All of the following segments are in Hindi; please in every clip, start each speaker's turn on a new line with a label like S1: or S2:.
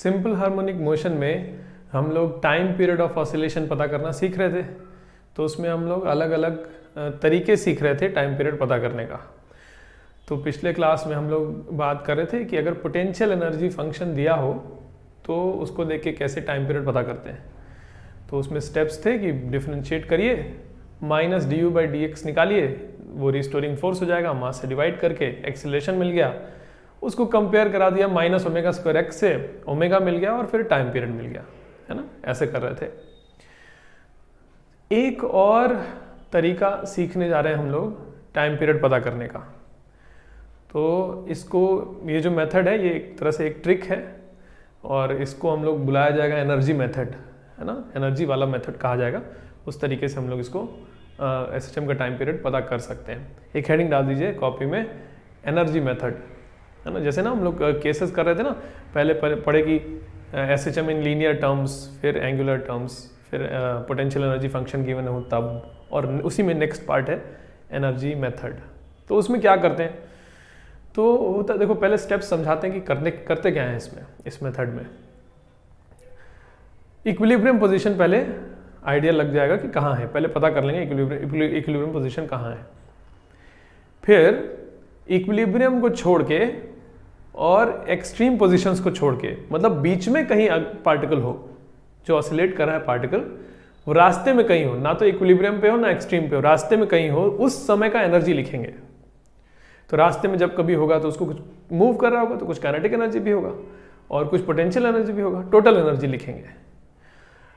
S1: सिंपल हार्मोनिक मोशन में हम लोग टाइम पीरियड ऑफ ऑसिलेशन पता करना सीख रहे थे। तो उसमें हम लोग अलग अलग तरीके सीख रहे थे टाइम पीरियड पता करने का। तो पिछले क्लास में हम लोग बात कर रहे थे कि अगर पोटेंशियल एनर्जी फंक्शन दिया हो तो उसको देख के कैसे टाइम पीरियड पता करते हैं। तो उसमें स्टेप्स थे कि डिफरेंशिएट करिए, minus D you by D x निकालिए, वो रिस्टोरिंग फोर्स हो जाएगा, मास से डिवाइड करके एक्सीलरेशन मिल गया, उसको कंपेयर करा दिया माइनस ओमेगा स्क्वायर एक्स से, ओमेगा मिल गया और फिर टाइम पीरियड मिल गया, है ना। ऐसे कर रहे थे। एक और तरीका सीखने जा रहे हैं हम लोग टाइम पीरियड पता करने का। तो इसको, ये जो मेथड है ये एक तरह से एक ट्रिक है और इसको हम लोग बुलाया जाएगा एनर्जी मेथड, है ना। एनर्जी वाला मेथड कहा जाएगा। उस तरीके से हम लोग इसको एसएचएम का टाइम पीरियड पता कर सकते हैं। एक हेडिंग डाल दीजिए कॉपी में, एनर्जी मेथड, है ना। जैसे ना हम लोग केसेस कर रहे थे ना, पहले पढ़े कि एसएचएम इन लीनियर टर्म्स, फिर एंगुलर टर्म्स, फिर पोटेंशियल एनर्जी फंक्शन गिवन हो तब, और उसी में नेक्स्ट पार्ट है एनर्जी मेथड। तो उसमें क्या करते हैं, तो होता, देखो पहले स्टेप्स समझाते हैं कि करते क्या है इसमें, इस मेथड में। इक्विलिब्रियम पोजीशन पहले आइडिया लग जाएगा कि कहाँ है, पहले पता कर लेंगे इक्विलिब्रियम पोजीशन कहाँ है। फिर इक्विलिब्रियम को छोड़ के और एक्सट्रीम पोजीशंस को छोड़ के, मतलब बीच में कहीं पार्टिकल हो, जो ऑसिलेट कर रहा है पार्टिकल, वो रास्ते में कहीं हो, ना तो इक्विलिब्रियम पे हो ना एक्सट्रीम पे हो, रास्ते में कहीं हो, उस समय का एनर्जी लिखेंगे। तो रास्ते में जब कभी होगा तो उसको कुछ मूव कर रहा होगा तो कुछ काइनेटिक एनर्जी भी होगा और कुछ पोटेंशियल एनर्जी भी होगा, टोटल एनर्जी लिखेंगे।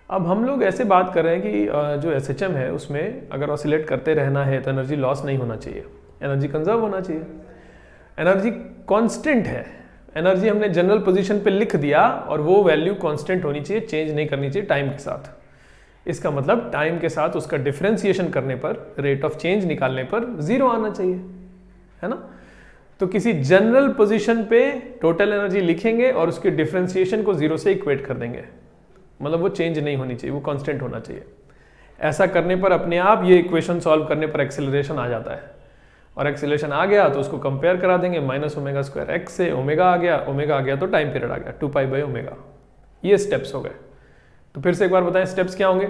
S1: अब हम लोग ऐसे बात कर रहे हैं कि जो एसएचएम है उसमें अगर ऑसिलेट करते रहना है तो एनर्जी लॉस नहीं होना चाहिए, एनर्जी कंजर्व होना चाहिए। एनर्जी कांस्टेंट है, एनर्जी हमने जनरल पोजीशन पे लिख दिया और वो वैल्यू कांस्टेंट होनी चाहिए, चेंज नहीं करनी चाहिए टाइम के साथ। इसका मतलब टाइम के साथ उसका डिफरेंशिएशन करने पर, रेट ऑफ चेंज निकालने पर जीरो आना चाहिए, है ना। तो किसी जनरल पोजीशन पे टोटल एनर्जी लिखेंगे और उसके डिफरेंशिएशन को जीरो से इक्वेट कर देंगे, मतलब वो चेंज नहीं होनी चाहिए, वो कांस्टेंट होना चाहिए। ऐसा करने पर अपने आप ये इक्वेशन सॉल्व करने पर एक्सेलरेशन आ जाता है, और एक्सेलरेशन आ गया तो उसको कंपेयर करा देंगे माइनस ओमेगा स्क्वायर एक्स से, ओमेगा आ गया, ओमेगा आ गया तो टाइम पीरियड आ गया 2 पाई बाई ओमेगा। ये स्टेप्स हो गए। तो फिर से एक बार बताएं स्टेप्स क्या होंगे।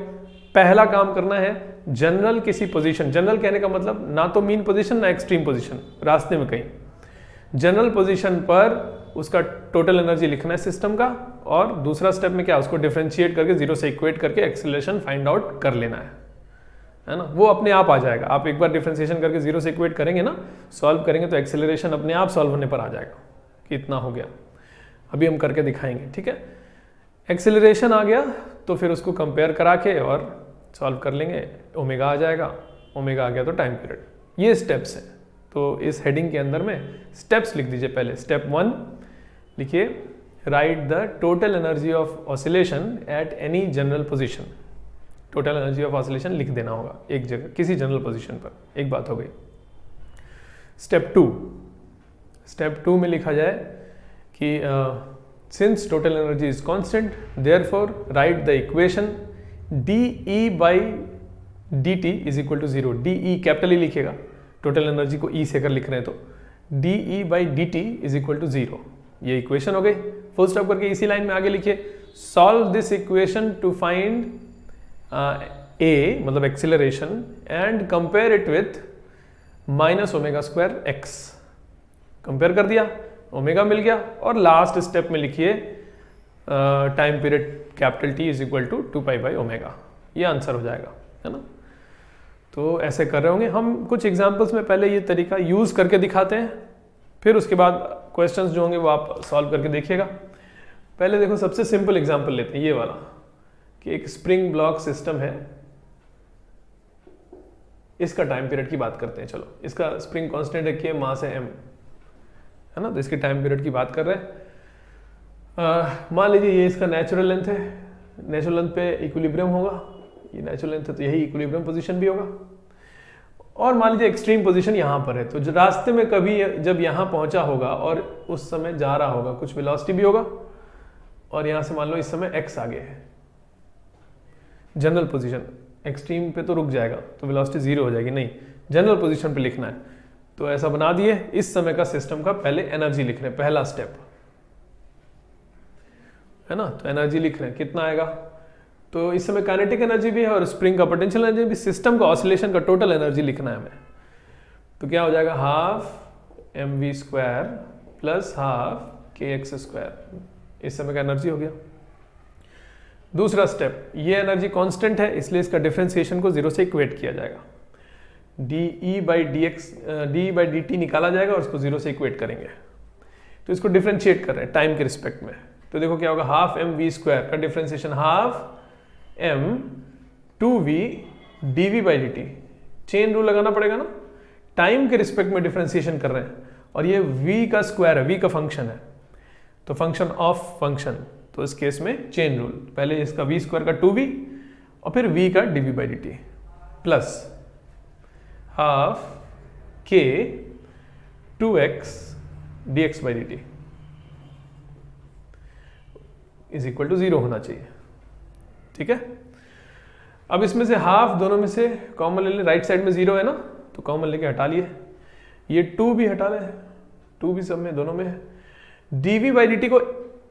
S1: पहला काम करना है जनरल किसी पोजीशन, जनरल कहने का मतलब ना तो मीन पोजीशन ना एक्सट्रीम पोजीशन, रास्ते में कहीं, जनरल पोजीशन पर उसका टोटल एनर्जी लिखना है सिस्टम का, और दूसरा स्टेप में क्या, उसको डिफरेंशिएट करके जीरो से इक्वेट करके एक्सेलरेशन फाइंड आउट कर लेना है ना। वो अपने आप आ जाएगा। आप एक बार डिफरेंशिएशन करके जीरो से इक्वेट करेंगे ना, सॉल्व करेंगे तो एक्सेलरेशन अपने आप सॉल्व होने पर आ जाएगा कि इतना हो गया। अभी हम करके दिखाएंगे, ठीक है। एक्सेलरेशन आ गया तो फिर उसको कंपेयर करा के और सॉल्व कर लेंगे, ओमेगा आ जाएगा, ओमेगा आ गया तो टाइम पीरियड। ये स्टेप्स हैं। तो इस हेडिंग के अंदर में स्टेप्स लिख दीजिए। पहले स्टेप 1 लिखिए, right the total energy of oscillation at any general position. Total energy of oscillation लिख देना होगा एक जगह किसी जनरल पोजीशन पर। एक बात हो गई। स्टेप 2 में लिखा जाए कि since total energy is constant therefore write the equation dE by dt is equal to 0। dE capital E लिखेगा, टोटल एनर्जी को E से अगर लिख रहे हैं तो dE by dt is equal to 0। ये इक्वेशन हो गई। फुल स्टॉप करके इसी लाइन में आगे लिखिए, solve this equation two find A मतलब acceleration and compare it with minus omega square x. Compare कर दिया, ओमेगा मिल गया, और लास्ट स्टेप में लिखिए time period capital T is equal to 2 pi by omega. ये आंसर हो जाएगा, है ना। तो ऐसे कर रहे होंगे हम। कुछ एग्जांपल्स में पहले ये तरीका यूज करके दिखाते हैं, फिर उसके बाद क्वेश्चंस जो होंगे वो आप सॉल्व करके देखिएगा। पहले देखो सबसे सिंपल एग्जांपल लेते हैं, ये वाला, कि एक स्प्रिंग ब्लॉक सिस्टम है, इसका टाइम पीरियड की बात करते हैं। चलो, इसका स्प्रिंग कांस्टेंट है K, मास है m, है ना। तो इसके टाइम पीरियड की बात कर रहे हैं। मान लीजिए ये इसका नेचुरल लेंथ है, नेचुरल लेंथ पे इक्विलिब्रियम होगा, ये नेचुरल लेंथ है तो यही इक्विलिब्रियम पोजीशन भी होगा। और मान लीजिए एक्सट्रीम पोजीशन यहाँ पर है, तो जो रास्ते में कभी जब यहाँ पहुंचा होगा और उस समय जा रहा होगा, कुछ वेलोसिटी भी होगा, और यहाँ से मान लो इस समय x आगे है। जनरल पोजीशन, एक्सट्रीम पे तो रुक जाएगा तो वेलोसिटी 0 हो जाएगी, नहीं, जनरल पोजीशन पे लिखना है। तो ऐसा बना दिए, इस समय का सिस्टम का पहले एनर्जी लिख रहे हैं, पहला स्टेप। है ना। तो एनर्जी लिख रहे हैं, कितना आएगा, तो इस समय काइनेटिक एनर्जी भी है और स्प्रिंग का पोटेंशियल एनर्जी भी, सिस्टम का ऑसिलेशन का टोटल एनर्जी लिखना है हमें। तो क्या हो जाएगा, half mv square plus half kx square, इस समय का एनर्जी हो गया। दूसरा स्टेप, ये एनर्जी कांस्टेंट है इसलिए इसका डिफरेंशिएशन को 0 से इक्वेट किया जाएगा। de by dt निकाला जाएगा और उसको 0 से इक्वेट करेंगे। तो इसको डिफरेंशिएट कर रहे हैं टाइम के रिस्पेक्ट में। तो देखो क्या होगा, हाफ mv स्क्वायर का differentiation half m 2v dv by dt, chain rule लगाना पड़ेगा ना, टाइम के रिस्पेक्ट में डिफरेंशिएशन कर रहे हैं और ये v का स्क्वायर है, v का फंक्शन है, तो फंक्शन ऑफ फंक्शन, तो इस केस में चेन रूल, पहले इसका v स्क्वायर का 2v और फिर v का dv by dt plus half k 2x dx by dt is equal to 0 होना चाहिए। ठीक है, अब इसमें से हाफ दोनों में से कॉमन ले लें, राइट साइड में 0 है ना, तो कॉमन लेके हटा लिए, ये 2 भी हटा लें, 2 भी सब में दोनों में है। dv by dt को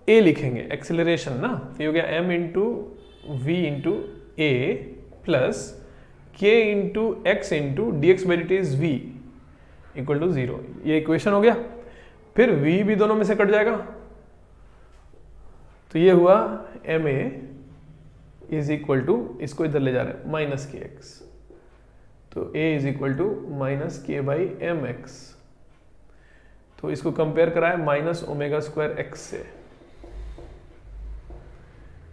S1: a लिखेंगे, एक्सेलरेशन ना, ये हो गया m into v into a plus k into x into dx by dt is v equal to 0, ये इक्वेशन हो गया। फिर v भी दोनों में से कट जाएगा, तो ये हुआ ma इज इक्वल टू, इसको इधर ले जा रहे हैं, माइनस के एक्स, तो a is equal to minus k by m x, तो इसको कंपेयर कराए माइनस ओमेगा स्क्वायर एक्स से,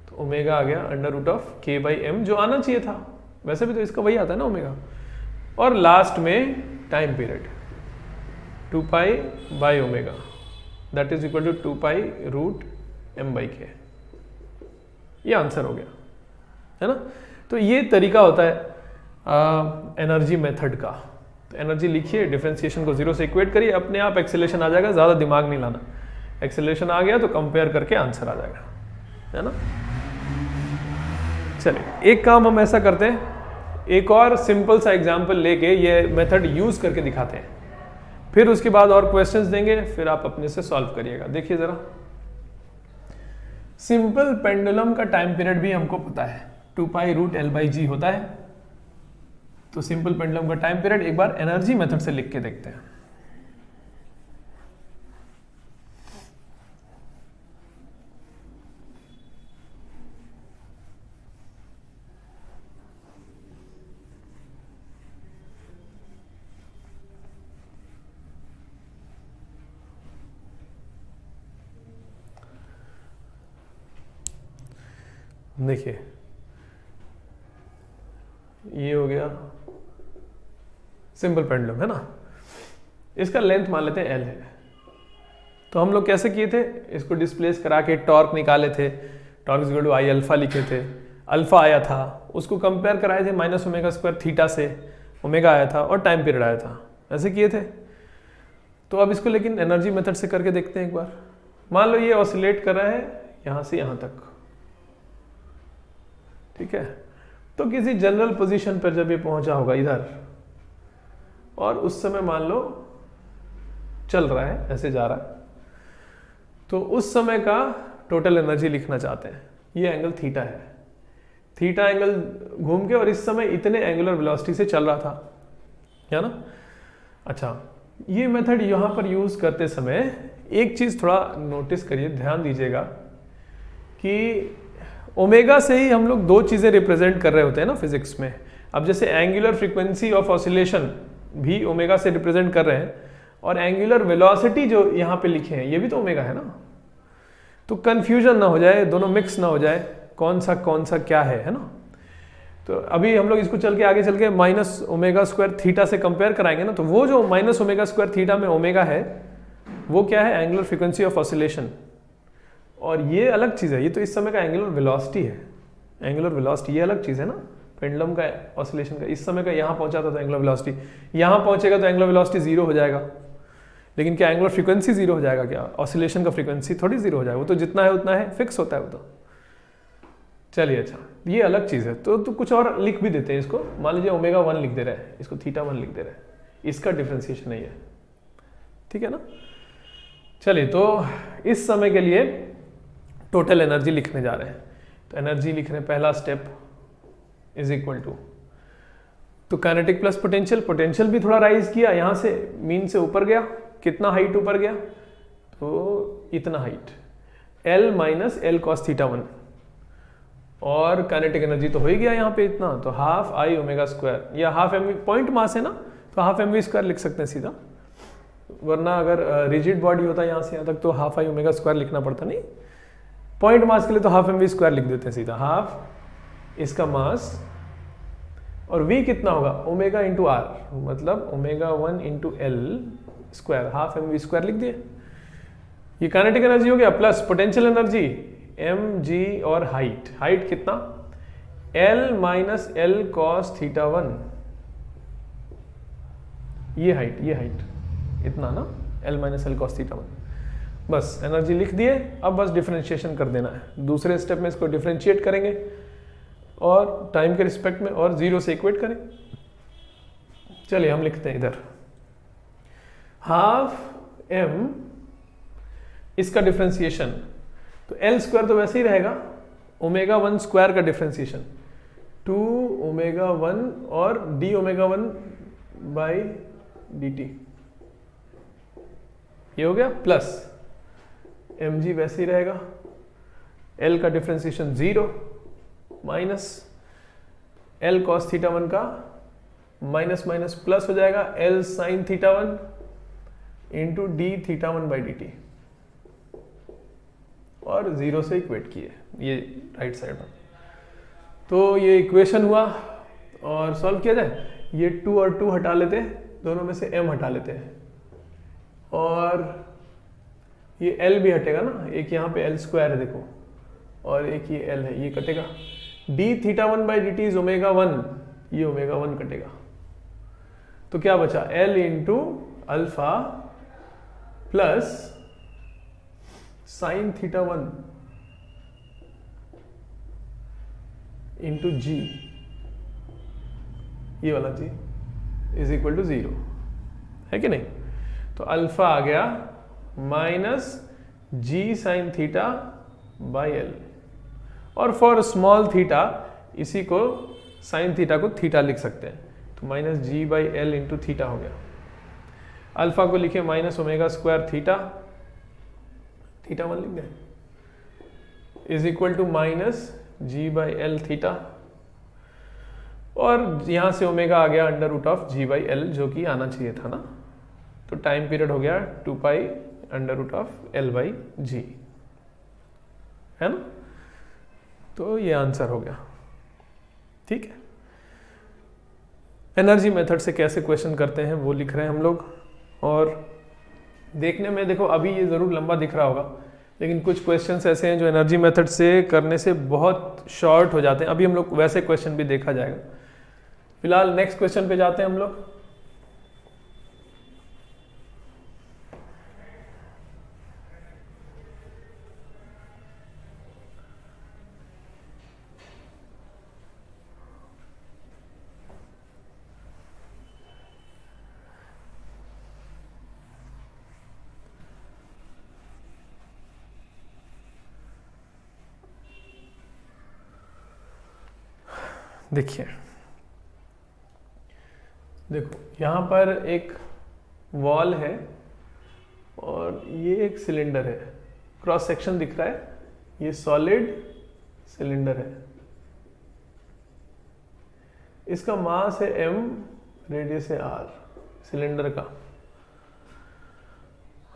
S1: तो ओमेगा आ गया अंडर रूट ऑफ के बाई एम, जो आना चाहिए था, वैसे भी तो इसका वही आता है ना ओमेगा। और लास्ट में time period 2 pi by omega that is equal to 2 pi root m by k, ये आंसर हो गया, है ना। तो ये तरीका होता है एनर्जी मेथड का। तो एनर्जी लिखिए, डिफरेंशिएशन को 0 से इक्वेट करिए, अपने आप एक्सेलरेशन आ जाएगा, ज़्यादा दिमाग नहीं लाना, एक्सेलरेशन आ गया तो कंपेयर करके आंसर आ जाएगा, है ना। चलिए एक काम हम ऐसा करते हैं, एक और सिंपल सा एग्जाम्पल लेके ये मेथड यूज करके दिखाते हैं, फिर उसके बाद और क्वेश्चंस देंगे, फिर आप अपने से सॉल्व करिएगा। देखिए जरा, सिंपल पेंडुलम का टाइम पीरियड भी हमको पता है, 2 पाई रूट एल बाई जी होता है। तो सिंपल पेंडुलम का टाइम पीरियड एक बार एनर्जी मेथड से लिख के देखते हैं। देखिए ये हो गया सिंपल पेंडुलम, है ना। इसका लेंथ मान लेते हैं L है। तो हम लोग कैसे किए थे, इसको डिस्प्लेस करा के टॉर्क निकाले थे, torque equal to I alpha लिखे थे, अल्फा आया था, उसको कंपेयर कराए थे माइनस ओमेगा स्क्वायर थीटा से, ओमेगा आया था और टाइम पीरियड आया था, ऐसे किए थे। तो अब इसको लेकिन एनर्जी मेथड से करके देखते हैं एक बार। मान लो ये ऑसिलेट कर रहा है यहां से यहां तक, ठीक है। तो किसी जनरल पोजीशन पर जब ये पहुंचा होगा इधर, और उस समय मान लो चल रहा है, ऐसे जा रहा है, तो उस समय का टोटल एनर्जी लिखना चाहते हैं। ये एंगल थीटा है, थीटा एंगल घूम के और इस समय इतने एंगुलर वेलोसिटी से चल रहा था, है ना। अच्छा, ये मेथड यहां पर यूज करते समय एक चीज थोड़ा नोटिस करिए, ध्यान दीजिएगा कि ओमेगा से ही हम लोग दो चीजें रिप्रेजेंट कर रहे होते हैं ना फिजिक्स में। अब जैसे एंगुलर फ्रीक्वेंसी ऑफ ऑसिलेशन भी ओमेगा से रिप्रेजेंट कर रहे हैं, और एंगुलर वेलोसिटी जो यहाँ पे लिखे हैं ये भी तो ओमेगा है ना। तो कंफ्यूजन ना हो जाए, दोनों मिक्स ना हो जाए, कौन सा क्या है ना। तो अभी हम लोग इसको चल के आगे चल के माइनस ओमेगा स्क्वायर थीटा से कंपेयर कराएंगे ना, तो वो जो माइनस ओमेगा स्क्वायर थीटा में ओमेगा है वो क्या है, एंगुलर फ्रीक्वेंसी ऑफ ऑसिलेशन, और ये अलग चीज है, ये तो इस समय का एंगुलर वेलोसिटी है। एंगुलर वेलोसिटी ये अलग चीज है ना, पेंडुलम का ऑसिलेशन का। इस समय का यहाँ पहुंचा था तो एंगुलर वेलोसिटी, यहाँ पहुंचेगा तो एंगुलर वेलोसिटी 0 हो जाएगा। लेकिन क्या एंगुलर फ्रीक्वेंसी 0 हो जाएगा क्या? ऑसिलेशन का फ्रीक्वेंसी थोड़ी 0 हो जाएगा, वो तो जितना है उतना है, फिक्स होता है वो तो। चलिए अच्छा, ये अलग चीज है। तो कुछ और लिख भी देते हैं इसको, मान लीजिए ओमेगा 1 लिख दे रहे हैं, इसको थीटा 1 लिख दे रहे हैं, इसका डिफ्रेंसिएशन नहीं है, ठीक है ना। चलिए, तो इस समय के लिए टोटल एनर्जी लिखने जा रहे हैं। तो एनर्जी लिख रहे हैं, पहला स्टेप इज इक्वल टू, तो काइनेटिक प्लस पोटेंशियल, पोटेंशियल भी थोड़ा राइज किया, यहाँ से मीन से ऊपर गया, कितना हाइट ऊपर गया, तो इतना height, L minus l cos theta 1, और काइनेटिक एनर्जी तो हो ही गया यहाँ पे इतना, तो हाफ आई ओमेगा स्क्वायर, या half m v, point mass है ना, तो हाफ एम वी स्क्वायर लिख सकते हैं सीधा, वरना अगर रिजिड बॉडी होता है यहाँ से यहाँ तक तो हाफ आई ओमेगा स्क्वायर लिखना पड़ता, नहीं, पॉइंट मास के लिए तो हाफ एम वी स्क्वायर लिख देते हैं सीधा, हाफ इसका मास, और v कितना होगा, ओमेगा इंटू आर, मतलब omega 1 into l square, half m v square लिख दिए। ये काइनेटिक एनर्जी हो गया, plus potential energy m g, और हाइट, हाइट कितना, L minus l cos theta 1, ये हाइट इतना ना, L minus l cos theta 1, बस एनर्जी लिख दिए। अब बस डिफरेंशिएशन कर देना है, दूसरे स्टेप में इसको डिफरेंशिएट करेंगे और टाइम के रिस्पेक्ट में, और जीरो से इक्वेट करें। चलिए हम लिखते हैं इधर, हाफ एम इसका डिफरेंशिएशन, तो एल स्क्वायर तो वैसे ही रहेगा, ओमेगा 1 स्क्वायर का डिफरेंशिएशन 2 ओमेगा 1 और D omega 1 by D T, ये हो गया, प्लस एम जी वैसे ही रहेगा, एल का differentiation 0 minus l cos theta 1 का माइनस माइनस प्लस हो जाएगा, L sine theta 1 into D theta 1 by D T, और 0 से इक्वेट किए ये राइट साइड में। तो ये इक्वेशन हुआ, और सॉल्व किया जाए, ये 2 और 2 हटा लेते हैं, दोनों में से m हटा लेते हैं, और ये l भी हटेगा ना, एक यहाँ पे l स्क्वायर है देखो, और एक ये l है, ये कटेगा, d theta 1 by D T is omega 1, ये ओमेगा 1 कटेगा, तो क्या बचा, l into alpha plus sine theta 1 into G, ये वाला जी इज इक्वल टू 0 है कि नहीं, तो अल्फा आ गया minus g sine theta by l, और फॉर स्मॉल थीटा इसी को साइन थीटा को थीटा लिख सकते हैं, तो minus g by l into theta हो गया। अल्फा को लिखे minus omega square theta, theta 1 लिख दें, is equal to minus g by l theta, और यहां से ओमेगा आ गया under root of g by l, जो कि आना चाहिए था ना, तो टाइम पीरियड हो गया 2 pi under root of L by G, है ना, तो ये आंसर हो गया। ठीक है, एनर्जी मेथड से कैसे क्वेश्चन करते हैं वो लिख रहे हैं हम लोग, और देखने में देखो अभी ये जरूर लंबा दिख रहा होगा, लेकिन कुछ क्वेश्चंस ऐसे हैं जो एनर्जी मेथड से करने से बहुत शॉर्ट हो जाते हैं, अभी हम लोग वैसे क्वेश्चन भी देखा जाएगा। फिलहाल नेक्स्ट क्वेश्चन पे जाते हैं हम लोग। देखिए, देखो यहाँ पर एक वॉल है और ये एक सिलेंडर है, क्रॉस सेक्शन दिख रहा है, ये सॉलिड सिलेंडर है, इसका मास है m, रेडियस है r सिलेंडर का,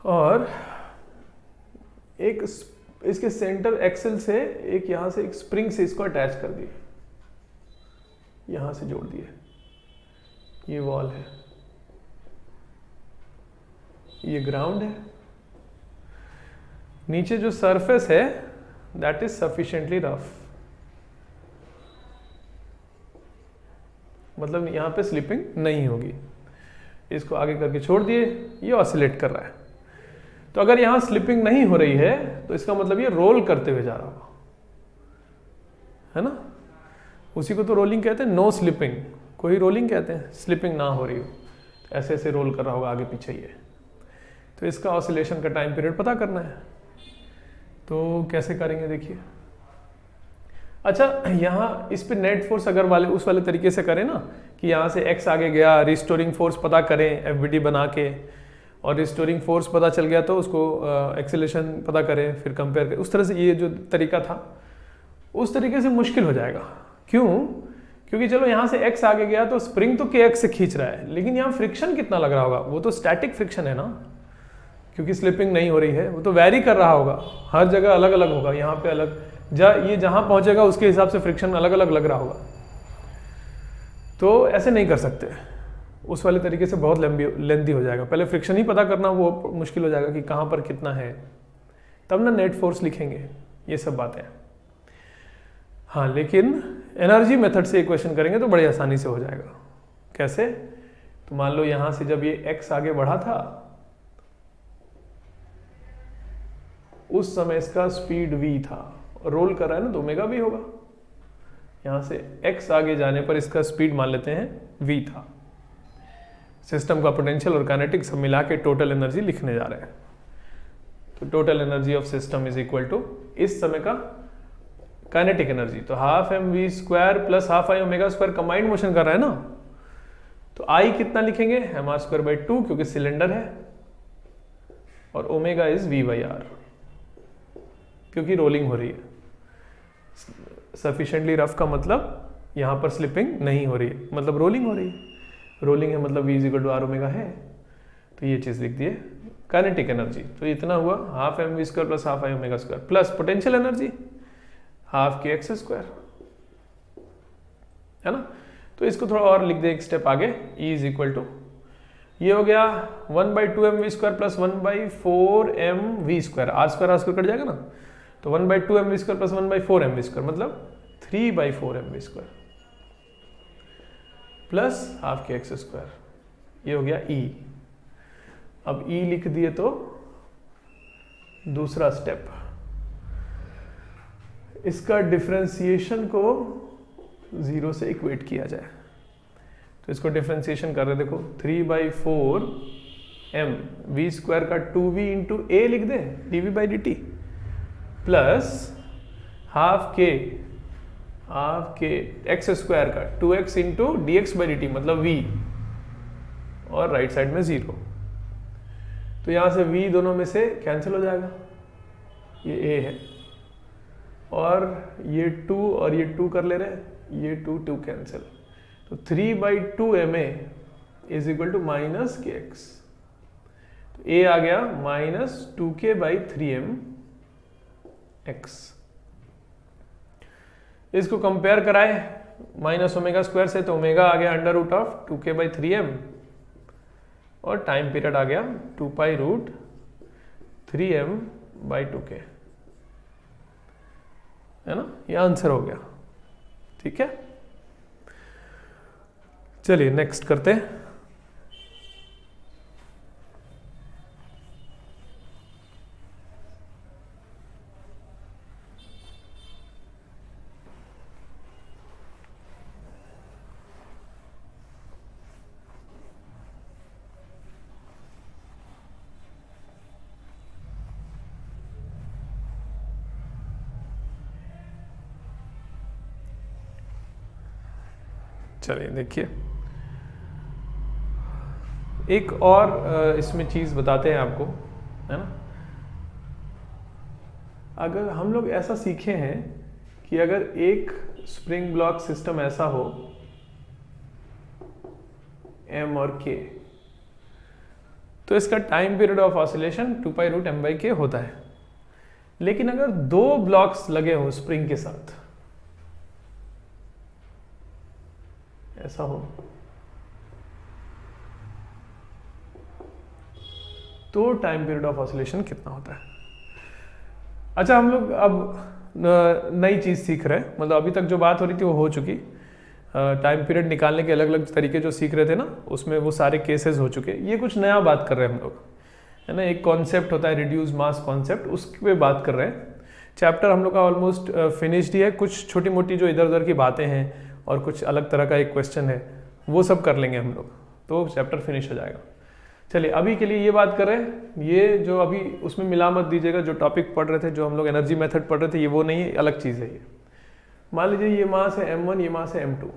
S1: और एक इसके सेंटर एक्सल से एक यहां से एक स्प्रिंग से इसको अटैच कर दिए, यहां से जोड़ दिए, ये वॉल है, ये ग्राउंड है, नीचे जो सरफेस है दैट इज सफिशिएंटली रफ, मतलब यहां पे स्लिपिंग नहीं होगी, इसको आगे करके छोड़ दिए, ये ऑसिलेट कर रहा है, तो अगर यहां स्लिपिंग नहीं हो रही है तो इसका मतलब ये रोल करते हुए जा रहा होगा, है ना, उसी को तो रोलिंग कहते हैं, नो स्लिपिंग, कोई रोलिंग कहते हैं, स्लिपिंग ना हो रही हो, तो ऐसे ऐसे रोल कर रहा होगा आगे पीछे ये, तो इसका ऑसिलेशन का टाइम पीरियड पता करना है, तो कैसे करेंगे देखिए। अच्छा, यहाँ इस पे नेट फोर्स अगर उस वाले तरीके से करें ना कि यहाँ से x आगे गया, रिस्टोरिंग फोर्स पता करें FBD बना के, और रिस्टोरिंग फोर्स पता चल गया तो उसको एक्सेलेरेशन पता करें, फिर कंपेयर करें, उस तरह से ये जो तरीका था उस तरीके से मुश्किल हो जाएगा। क्यों? क्योंकि चलो यहाँ से x आगे गया तो स्प्रिंग तो kx से खींच रहा है, लेकिन यहाँ फ्रिक्शन कितना लग रहा होगा, वो तो स्टैटिक फ्रिक्शन है ना, क्योंकि स्लिपिंग नहीं हो रही है, वो तो वैरी कर रहा होगा, हर जगह अलग अलग होगा, यहाँ पे अलग, ये जहाँ पहुँचेगा उसके हिसाब से फ्रिक्शन अलग अलग लग रहा होगा। तो ऐसे नहीं कर सकते, उस वाले तरीके से बहुत लेंथी हो जाएगा। पहले फ्रिक्शन ही पता करना वो मुश्किल हो जाएगा कि कहाँ पर कितना है, तब ना नेट फोर्स लिखेंगे, ये सब बातें। हाँ, लेकिन एनर्जी मेथड से इक्वेशन करेंगे तो बड़ी आसानी से हो जाएगा। कैसे? तो मान लो यहाँ से जब ये x आगे बढ़ा था उस समय इसका स्पीड v था, रोल कर रहा है ना तो ओमेगा v होगा। यहाँ से x आगे जाने पर इसका स्पीड मान लेते हैं v था। सिस्टम का पोटेंशियल और काइनेटिक सब मिला के टोटल एनर्जी लिखने जा रहे हैं। तो total energy of system is equal to इस समय का काइनेटिक एनर्जी, तो half mv square plus half i omega square combined motion कर रहा है ना, तो i कितना लिखेंगे mr स्क्वायर बाई 2 क्योंकि सिलेंडर है, और omega is v by r क्योंकि रोलिंग हो रही है। सफिशिएंटली रफ का मतलब यहाँ पर स्लिपिंग नहीं हो रही है, मतलब रोलिंग हो रही है। रोलिंग है मतलब v is equal to r omega है, तो ये चीज लिख दिए काइनेटिक एनर्जी। तो इतना हुआ half mv square plus half i omega square plus potential energy half के एक्स स्क्वायर, है ना। तो इसको थोड़ा और लिख दे एक स्टेप आगे, E इज इक्वल टू ये हो गया 1/2 mv square plus 1/4 mv square, r square cut जाएगा ना, तो 1/2 mv square plus 1/4 mv square मतलब 3/4 mv स्क्वायर प्लस हाफ के एक्स स्क्वायर, ये हो गया E। अब E लिख दिए तो दूसरा स्टेप, इसका डिफरेंशिएशन को 0 से इक्वेट किया जाए। तो इसको डिफरेंशिएशन कर रहे, देखो 3/4 m v स्क्वायर का 2v इंटू ए लिख दे dv by dt plus half के एक्स स्क्वायर का 2x into D x by D T मतलब v, और राइट साइड में 0। तो यहां से v दोनों में से कैंसिल हो जाएगा, ये a है, और ये 2 और ये 2 कर ले रहे, ये 2 कैंसिल, तो 3/2 ma is equal to minus k x, तो a आ गया minus 2k by 3m x। इसको कंपेयर कराए माइनस ओमेगा स्क्वायर से, तो ओमेगा आ गया under root of 2k by 3m, और टाइम पीरियड आ गया 2π√3m बाई 2k, है ना। ये आंसर हो गया, ठीक है। चलिए नेक्स्ट करते हैं। चलिए देखिए, एक और इसमें चीज बताते हैं आपको, है ना। अगर हम लोग ऐसा सीखे हैं कि अगर एक स्प्रिंग ब्लॉक सिस्टम ऐसा हो m और k, तो इसका time period of oscillation 2π√m/k होता है। लेकिन अगर दो ब्लॉक्स लगे हो स्प्रिंग के साथ, ऐसा हो, तो टाइम पीरियड ऑफ ऑसिलेशन कितना होता है। अच्छा, हम लोग अब नई चीज सीख रहे हैं, मतलब अभी तक जो बात हो रही थी वो हो चुकी। टाइम पीरियड निकालने के अलग अलग तरीके जो सीख रहे थे ना, उसमें वो सारे केसेस हो चुके। ये कुछ नया बात कर रहे हैं हम लोग, है ना। एक कॉन्सेप्ट होता है रिड्यूस मास कॉन्सेप्ट, उस पे बात कर रहे हैं। चैप्टर हम लोग का ऑलमोस्ट फिनिश्ड ही है। कुछ छोटी मोटी जो इधर उधर की बातें हैं और कुछ अलग तरह का एक क्वेश्चन है, वो सब कर लेंगे हम लोग, तो चैप्टर फिनिश हो जाएगा। चलिए अभी के लिए ये बात कर रहे हैं, ये जो अभी उसमें मिला मत दीजिएगा, जो टॉपिक पढ़ रहे थे, जो हम लोग एनर्जी मेथड पढ़ रहे थे, ये वो नहीं है, अलग चीज़ है ये। मान लीजिए ये मास है m1, ये मास है m2,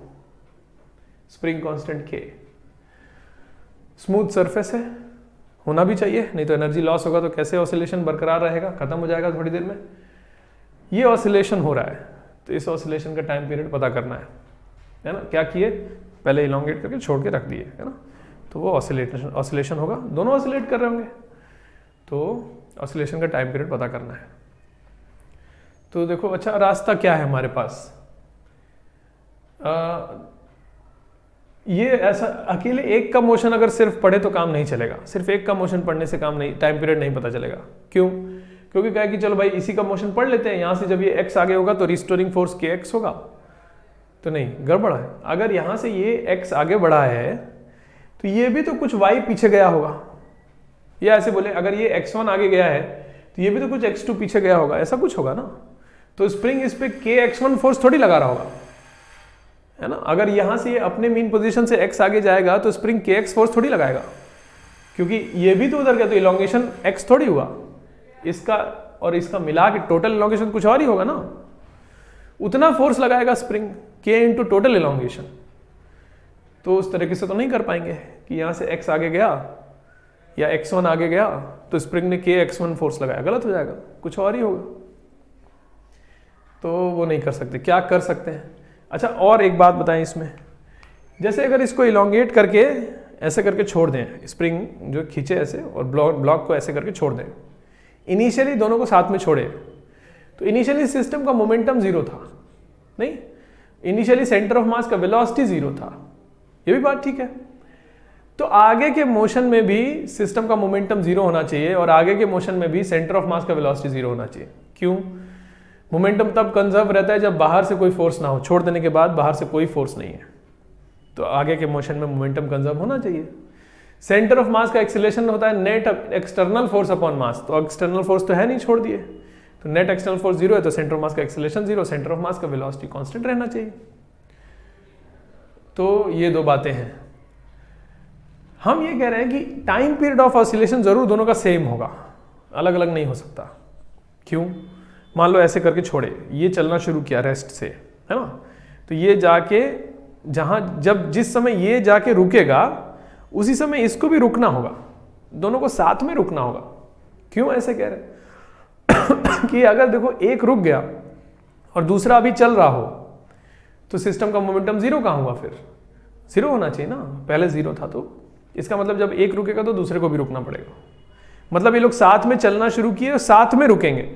S1: spring constant k, smooth surface है, होना भी चाहिए, नहीं तो एनर्जी लॉस होगा तो कैसे ऑसिलेशन बरकरार रहेगा, खत्म हो जाएगा थोड़ी देर में। ये ऑसिलेशन हो रहा है, तो इस ऑसिलेशन का टाइम पीरियड पता करना है ना। क्या किए, पहले इलोंगेट करके छोड़ के रख दिए, है ना, तो वो ऑसिलेशन होगा, दोनों ऑसिलेट कर रहे होंगे, तो ऑसिलेशन का टाइम पीरियड पता करना है। तो देखो अच्छा रास्ता क्या है हमारे पास, ये ऐसा अकेले एक का मोशन अगर सिर्फ पढ़े तो काम नहीं चलेगा, सिर्फ एक का मोशन पढ़ने से काम नहीं, टाइम पीरियड नहीं पता चलेगा। क्यों? क्योंकि क्या है कि चलो भाई इसी का मोशन पढ़ लेते हैं, यहां से जब ये x आगे होगा तो रिस्टोरिंग फोर्स kx होगा, तो नहीं, गड़बड़ है। अगर यहां से ये x आगे बढ़ा है तो ये भी तो कुछ y पीछे गया होगा, या ऐसे बोले अगर ये x1 आगे गया है तो ये भी तो कुछ x2 पीछे गया होगा, ऐसा कुछ होगा ना। तो स्प्रिंग इस पे kx1 फोर्स थोड़ी लगा रहा होगा, है ना। अगर यहां से ये अपने मीन पोजीशन से x आगे जाएगा तो स्प्रिंग kx फोर्स थोड़ी लगाएगा, क्योंकि ये भी तो उधर गया, तो इलोंगेशन x थोड़ी हुआ, इसका और इसका मिला के टोटल इलोंगेशन कुछ और ही होगा ना। उतना फोर्स लगाएगा spring k into total elongation. तो उस तरीके से तो नहीं कर पाएंगे कि यहां से x आगे गया या x1 आगे गया तो स्प्रिंग ने kx1 फोर्स लगाया, गलत हो जाएगा, कुछ और ही होगा। तो वो नहीं कर सकते। क्या कर सकते हैं, अच्छा और एक बात बताएं इसमें, जैसे अगर इसको इलोंगेट करके ऐसे करके छोड़ दें, स्प्रिंग जो खींचे ऐसे और ब्लॉक को ऐसे करके छोड़ दें, इनिशियली दोनों को साथ में छोड़े तो इनिशियली सिस्टम का मोमेंटम जीरो था, नहीं, इनिशियली सेंटर ऑफ मास का वेलोसिटी जीरो था, ये भी बात ठीक है। तो आगे के मोशन में भी सिस्टम का मोमेंटम जीरो होना चाहिए और आगे के मोशन में भी सेंटर ऑफ मास का वेलोसिटी जीरो होना चाहिए। क्यों? मोमेंटम तब कंजर्व रहता है जब बाहर से कोई फोर्स ना हो, छोड़ देने के बाद बाहर से कोई फोर्स नहीं है, तो आगे के मोशन में मोमेंटम कंजर्व होना चाहिए। सेंटर ऑफ मास का एक्सेलरेशन होता है net external force upon mass, तो एक्सटर्नल फोर्स तो है नहीं, छोड़ दिए, तो नेट एक्सटर्नल फोर्स जीरो है, तो सेंटर ऑफ मास का acceleration zero, centre of mass का वेलोसिटी कांस्टेंट रहना चाहिए। तो ये दो बातें हैं। हम ये कह रहे हैं कि टाइम पीरियड ऑफ ऑसिलेशन जरूर दोनों का सेम होगा, अलग अलग नहीं हो सकता। क्यों? मान लो ऐसे करके छोड़े, ये चलना शुरू किया रेस्ट से, है ना, तो ये जाके जिस समय ये जाके रुकेगा उसी समय इसको भी रुकना होगा, दोनों को साथ में रुकना होगा। क्यों ऐसे कह रहे कि अगर देखो एक रुक गया और दूसरा अभी चल रहा हो तो सिस्टम का मोमेंटम जीरो कहां हुआ, फिर जीरो होना चाहिए ना, पहले जीरो था, तो इसका मतलब जब एक रुकेगा तो दूसरे को भी रुकना पड़ेगा। मतलब ये लोग साथ में चलना शुरू किए और साथ में रुकेंगे,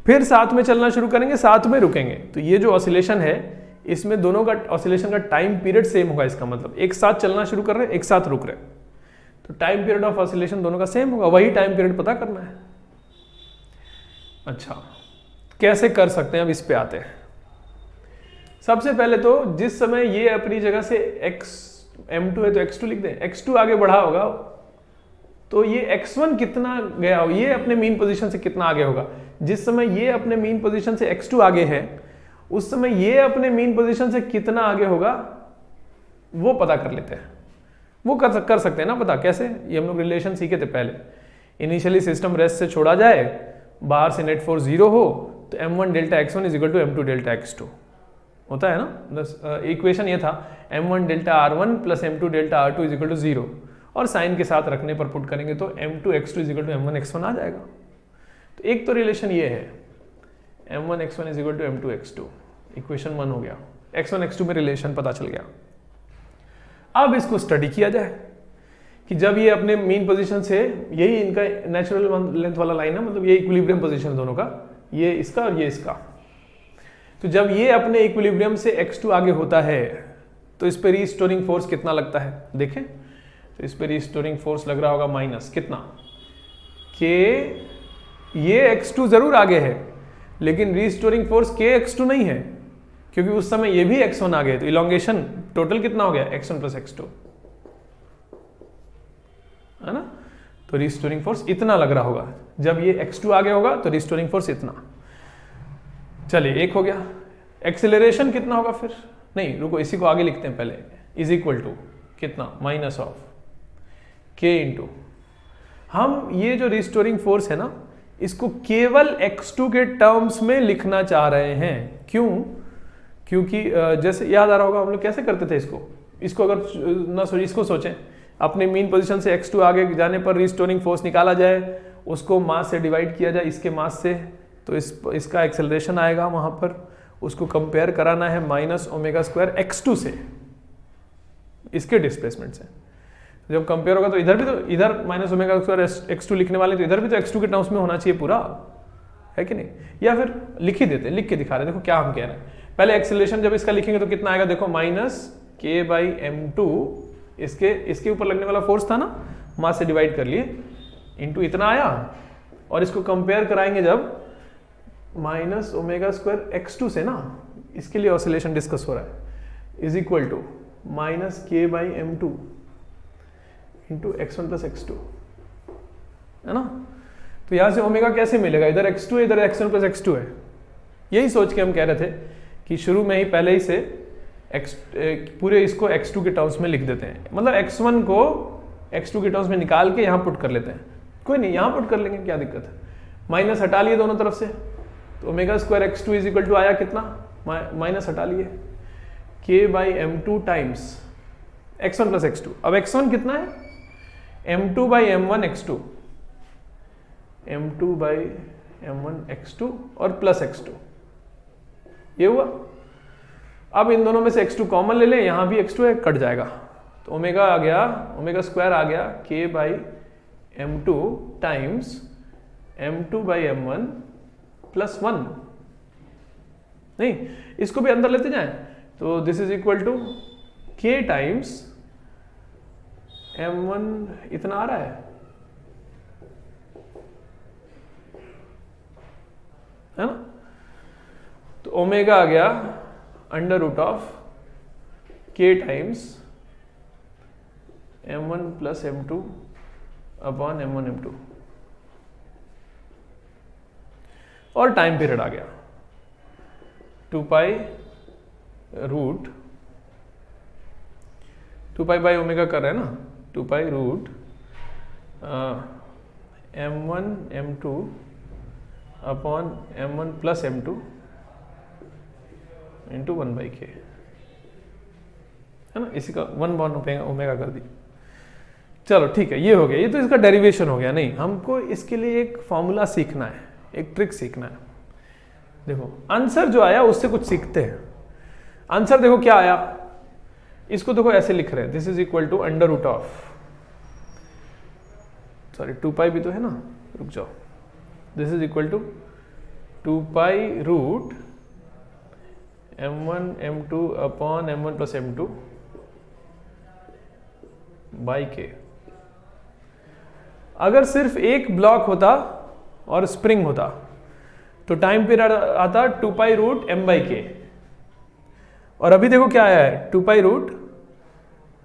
S1: फिर साथ में चलना शुरू करेंगे, साथ में रुकेंगे, तो ये जो ऑसिलेशन है इसमें दोनों का ऑसिलेशन का टाइम पीरियड सेम होगा। इसका मतलब एक साथ चलना शुरू कर रहे हैं, एक साथ रुक रहे हैं, तो टाइम पीरियड ऑफ ऑसिलेशन दोनों का सेम होगा, वही टाइम पीरियड पता करना है। अच्छा कैसे कर सकते हैं, अब इस पे आते हैं। सबसे पहले तो जिस समय ये अपनी जगह से m2 है तो x2 लिख दें, x2 आगे बढ़ा होगा तो ये x1 कितना गया हो, ये अपने मीन पोजीशन से कितना आगे होगा। जिस समय ये अपने मीन पोजीशन से x2 आगे है उस समय ये अपने मीन पोजीशन से कितना आगे होगा वो पता कर लेते हैं। वो कर सकते हैं ना पता, कैसे, ये हम लोग रिलेशन सीखे थे पहले। इनिशियली सिस्टम रेस्ट से छोड़ा जाए, बाहर से नेट फोर्स जीरो हो तो m1 delta x1 is equal to m2 delta x2 होता है ना। इक्वेशन ये था m1 delta r1 plus m2 delta r2 is equal to 0, और साइन के साथ रखने पर पुट करेंगे तो m2 x2 is equal to m1 x1 आ जाएगा। तो एक तो रिलेशन ये है m1 x1 is equal to m2 x2, equation 1 हो गया, x1 x2 में रिलेशन पता चल गया। अब इसको स्टडी किया जाए कि जब ये अपने मीन पोजीशन से, यही इनका नेचुरल लेंथ वाला लाइन है, मतलब ये इक्विलिब्रियम पोजीशन दोनों का, ये इसका और ये इसका, तो जब ये अपने इक्विलिब्रियम से x2 आगे होता है तो इस पे रीस्टोरिंग फोर्स कितना लगता है देखें। तो इस पे रीस्टोरिंग फोर्स लग रहा होगा माइनस कितना, के ये x2 जरूर आगे है लेकिन रीस्टोरिंग फोर्स के x2 नहीं है, क्योंकि उस समय ये भी x1 आगे है, तो इलोंगेशन टोटल कितना हो गया x1 प्लस x2, है ना। तो रीस्टोरिंग फोर्स इतना लग रहा होगा, जब ये x2 आगे होगा तो रीस्टोरिंग फोर्स इतना। चलिए एक हो गया। एक्सेलरेशन कितना होगा फिर, नहीं रुको इसी को आगे लिखते हैं पहले, इज इक्वल टू कितना, माइनस ऑफ के इंटू हम ये जो रिस्टोरिंग फोर्स है ना, इसको केवल x2 के टर्म्स में लिखना चाह रहे हैं। क्यों? क्योंकि जैसे याद आ रहा होगा हम लोग कैसे करते थे इसको अगर ना सोचिए, इसको सोचें, अपने मीन पोजीशन से x2 आगे जाने पर रिस्टोरिंग फोर्स निकाला जाए, उसको मास से डिवाइड किया जाए इसके मास से, तो इसका एक्सेलरेशन आएगा वहां पर, उसको कंपेयर कराना है माइनस ओमेगा स्क्वायर x2 से, इसके डिस्प्लेसमेंट से। जब कंपेयर होगा तो इधर माइनस ओमेगा स्क्वायर x2 लिखने वाले, तो इधर भी तो x2 के टर्म्स में होना चाहिए पूरा, है कि नहीं? या फिर लिख ही देते, लिख के दिखा रहे हैं, देखो क्या हम कह रहे हैं। पहले एक्सेलरेशन जब इसका लिखेंगे तो कितना आएगा, देखो माइनस k/m2, इसके ऊपर लगने वाला फोर्स था ना, मास से डिवाइड कर लिए, इंटू इतना आया, और इसको कंपेयर कराएंगे जब माइनस ओमेगा स्क्वायर x2 से ना, इसके लिए ऑसिलेशन डिस्कस हो रहा है, is equal to minus k/m2 into x1 plus x2, है ना? तो यहां से ओमेगा कैसे मिलेगा, इधर x2 है, इधर x1 प्लस x2 है। यही सोच के हम कह रहे थे कि शुरू में ही पहले ही से पूरे इसको x2 के टर्म्स में लिख देते हैं, मतलब x1 को x2 के टर्म्स में निकाल के यहां पुट कर लेते हैं। कोई नहीं, यहां पुट कर लेंगे, क्या दिक्कत है, माइनस हटा लिए दोनों तरफ से, तो omega square x2 is equal to आया कितना, माइनस हटा लिए k/m2 times x1 plus x2। अब x1 कितना है, m2/m1 x2, m2/m1 x2 और प्लस x2, ये हुआ। अब इन दोनों में से x2 कॉमन ले लें, यहां भी x2 है, कट जाएगा, तो ओमेगा आ गया, ओमेगा स्क्वायर आ गया k/m2 टाइम्स m2/m1 प्लस 1। नहीं, इसको भी अंदर लेते जाएं, तो this is equal to k times m1, इतना आ रहा है ना? तो ओमेगा आ गया under root of k times m1 plus m2 upon m1 m2, और टाइम पीरियड आ गया 2 pi root 2 pi by omega कर रहे हैं ना, 2 pi root m1 m2 upon m1 plus m2 into 1/k, है ना? इसी का 1 ओमेगा कर दी। चलो ठीक है, ये हो गया, ये तो इसका डेरिवेशन हो गया। नहीं, हमको इसके लिए एक फॉर्मूला सीखना है, एक ट्रिक सीखना है। देखो आंसर जो आया उससे कुछ सीखते हैं। आंसर देखो क्या आया, इसको देखो ऐसे लिख रहे हैं, this is equal to under root of, sorry 2 pi भी तो है ना, रुक जाओ, this is equal to 2 pi root m1 m2 upon m1 plus m2 by k। अगर सिर्फ एक ब्लॉक होता और स्प्रिंग होता तो टाइम पीरियड आता 2 पाई रूट m/k, और अभी देखो क्या आया है, 2 पाई रूट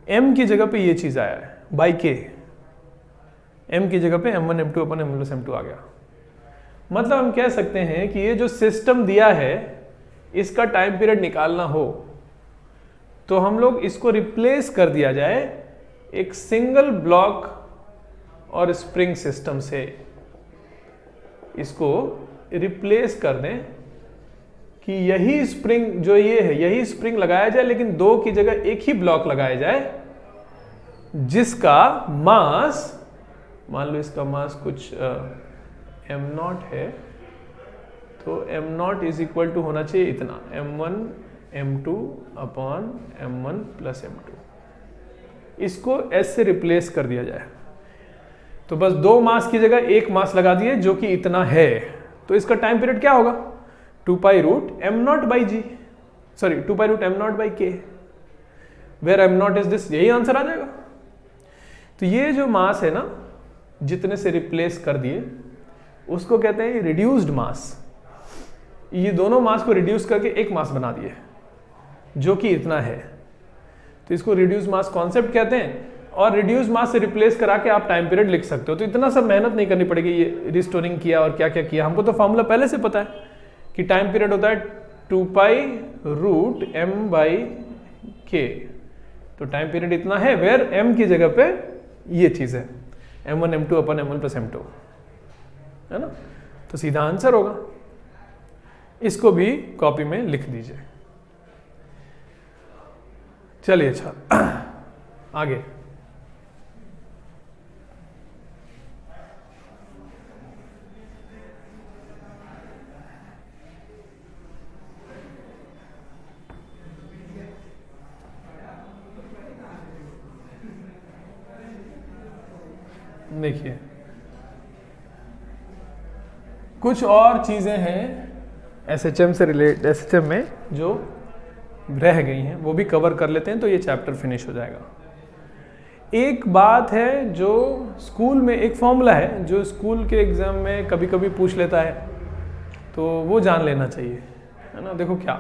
S1: m की जगह पे ये चीज आया है बाई k, m की जगह पे m1 m2 अपन m1 प्लस m2 आ गया। मतलब हम कह सकते हैं कि ये जो सिस्टम दिया है, इसका टाइम पीरियड निकालना हो तो हम लोग इसको रिप्लेस कर दिया जाए एक सिंगल ब्लॉक और स्प्रिंग सिस्टम से, इसको रिप्लेस कर दें कि यही स्प्रिंग जो ये है, यही स्प्रिंग लगाया जाए, लेकिन 2 की जगह एक ही ब्लॉक लगाया जाए जिसका मास, मान लो इसका मास कुछ m0 है, तो m0 इज इक्वल टू होना चाहिए इतना, m1 m2 upon m1 plus m2। इसको s से रिप्लेस कर दिया जाए, तो बस 2 मास की जगह 1 मास लगा दिए जो कि इतना है, तो इसका टाइम पीरियड क्या होगा, 2 pi root m0 by g, sorry 2 pi root m0 by k, where m0 is this, यही आंसर आ जाएगा। तो ये जो मास है ना, जितने से रिप्लेस कर दिए उसको कहते हैं रिड्यूस्ड मास। ये दोनों मास को रिड्यूस करके एक मास बना दिए जो कि इतना है, तो इसको रिड्यूस मास कॉन्सेप्ट कहते हैं। और रिड्यूस मास से रिप्लेस करा के आप टाइम पीरियड लिख सकते हो, तो इतना सब मेहनत नहीं करनी पड़ेगी। ये रिस्टोरिंग किया और क्या क्या किया, हमको तो फॉर्मूला पहले से पता है कि टाइम पीरियड होता है 2 पाई रूट m/k, तो टाइम पीरियड इतना है, वेयर m की जगह पे ये चीज है, m1 m2 अपन m1 प्लस m2, है ना, तो सीधा आंसर होगा। इसको भी कॉपी में लिख दीजिए। चलिए अच्छा आगे। देखिए कुछ और चीजें हैं एसएचएम से रिलेट, एसएचएम में जो रह गई हैं वो भी कवर कर लेते हैं तो ये चैप्टर फिनिश हो जाएगा। एक बात है जो स्कूल में, एक फॉर्मूला है जो स्कूल के एग्जाम में कभी कभी पूछ लेता है, तो वो जान लेना चाहिए, है ना। देखो क्या